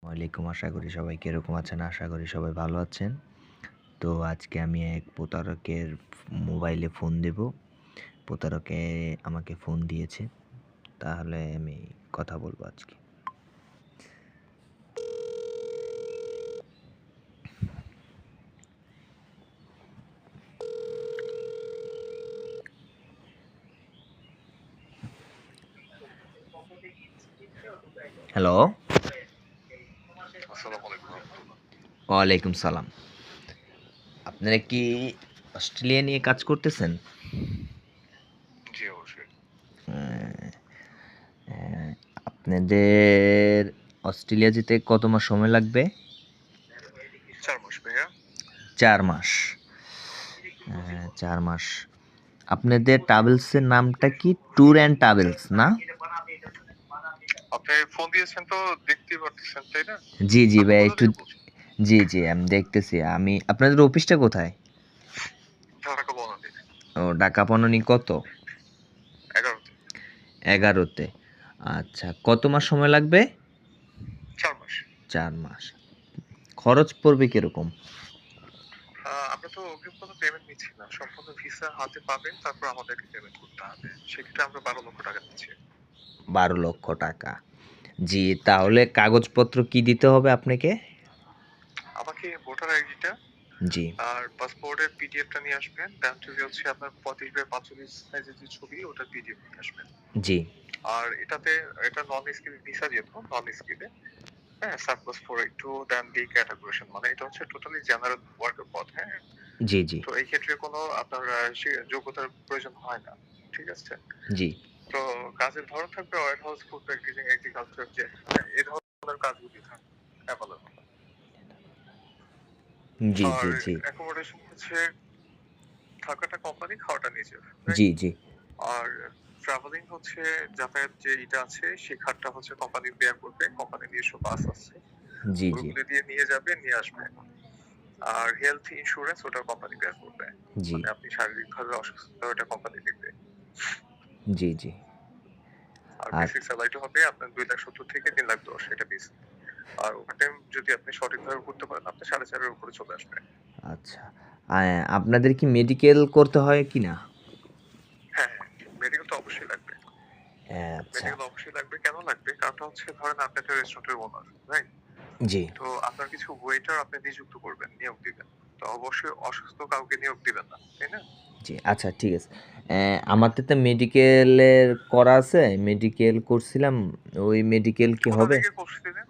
ওয়ালাইকুম, আশা করি সবাই কিরকম আছেন? আশা করি সবাই ভালো আছেন। তো আজকে আমি এক প্রতারকের মোবাইলে ফোন দেব। প্রতারকে আমাকে ফোন দিয়েছে। তাহলে আমি কথা বলবো আজকে। হ্যালো? আসসালামু আলাইকুম রহমতুল্লাহ। ওয়ালাইকুম সালাম। আপনারা কি অস্ট্রেলিয়া নিয়ে কাজ করতেছেন? জি, অবশ্যই। অ্যা অ্যা আপনাদের অস্ট্রেলিয়া যেতে কত মাস সময় লাগবে? ৪ মাস ভাইয়া। ৪ মাস। ৪ মাস। আপনাদের ট্রাভেলসের নামটা কি? ট্যুর অ্যান্ড ট্রাভেলস না? আপনি ফোন দিয়েছেন তো দেখতেই পারতেছেন, তাই না? জি আপনি ভাই কোথা একটু থেকে বলছেন? জি, আমি দেখতেছি। আপনাদের অফিসটা কোথায়? ঢাকা বনানী ও ঢাকা বনানী কত? ১১ তে। ১১ তে। আচ্ছা, কত মাস সময় লাগবে? ৪ মাস। ৪ মাস। খরচ পড়বে কিরকম? আমরা তো অগ্রিম কোনো পেমেন্ট নিচ্ছি না। সম্পূর্ণ ভিসা হাতে পাবেন, তারপর আমাদেরকে পেমেন্ট করতে হবে। সেক্ষেত্রে আমরা ১২ লক্ষ টাকা নিচ্ছি। ১২ লক্ষ টাকা। জি, তাহলে কাগজপত্র কি দিতে হবে আপনাকে? আমাকে ভোটার আইডিটা জি, আর পাসপোর্টের পিডিএফটা নিয়ে আসবেন। দেন হচ্ছে আপনার ৩৫/৪৫ সাইজের যে ছবি, ওটার পিডিএফ নিয়ে আসবেন। জি, আর এটা নন স্কিল ভিসা, যেহেতু নন স্কিলে, হ্যাঁ, সাপোজ ফর একটু দেন ডি ক্যাটাগরিশন, মানে এটা হচ্ছে টোটালি জেনারেল ওয়ার্কের পদ, হ্যাঁ? জি, তো এই ক্ষেত্রে কোনো আপনার সে যোগ্যতার প্রয়োজন হয় না। ঠিক আছে? জি, তো কাজের ধরন থাকবে warehouse, food packaging, agriculture, যে হ্যাঁ, এই ধরনের কাজগুলি থাকবে এভেলেবল। আর জি, অ্যাকোমোডেশন হচ্ছে থাকাটা কোম্পানি, খাওয়াটা নিজের, রাইট? জি, আর ট্রাভেলিং হচ্ছে যাতায়াত যে ইটা আছে, সেই খাতটা হচ্ছে কোম্পানি বেয়ার করবে। কোম্পানির নিজস্ব বাস আছে। জি, ওইগুলি দিয়ে নিয়ে যাবে, নিয়ে আসবে। আর হেলথ ইন্সুরেন্স ওটা কোম্পানি বেয়ার করবে। জি, মানে আপনি শারীরিকভাবে অসুস্থ, ওটা কোম্পানি দেখবে। জি। আর আর বেসিক স্যালারিটা হবে আপনার ২,৭০,০০০ থেকে ৩,১০,০০০, এটা বেসিক। আর ওভারটাইম যদি আপনি সঠিকভাবে করতে পারেন, আপনার ৪,৫০০ এর উপরে চলে আসবে। আচ্ছা। আপনাদের কি মেডিকেল করতে হয় কিনা? হ্যাঁ, মেডিকেল তো অবশ্যই লাগবে। আচ্ছা। মেডিকেল অবশ্যই লাগবে। কেন লাগবে? কারণটা হচ্ছে, ধরেন আপনি একটা রেস্টুরেন্টের ওনার, রাইট? জি। তো আপনার কিছু ওয়েটার আপনি নিযুক্ত করবেন, নিয়োগ দিবেন। তো অবশ্যই অসুস্থ কাউকে নিয়োগ দিবেন না, তাই না? জি, আচ্ছা ঠিক আছে। আমারটা তো মেডিকেলের করা আছে। মেডিকেল করছিলাম। ওই মেডিকেল কি কোথা হবে? থেকে করছিলেন?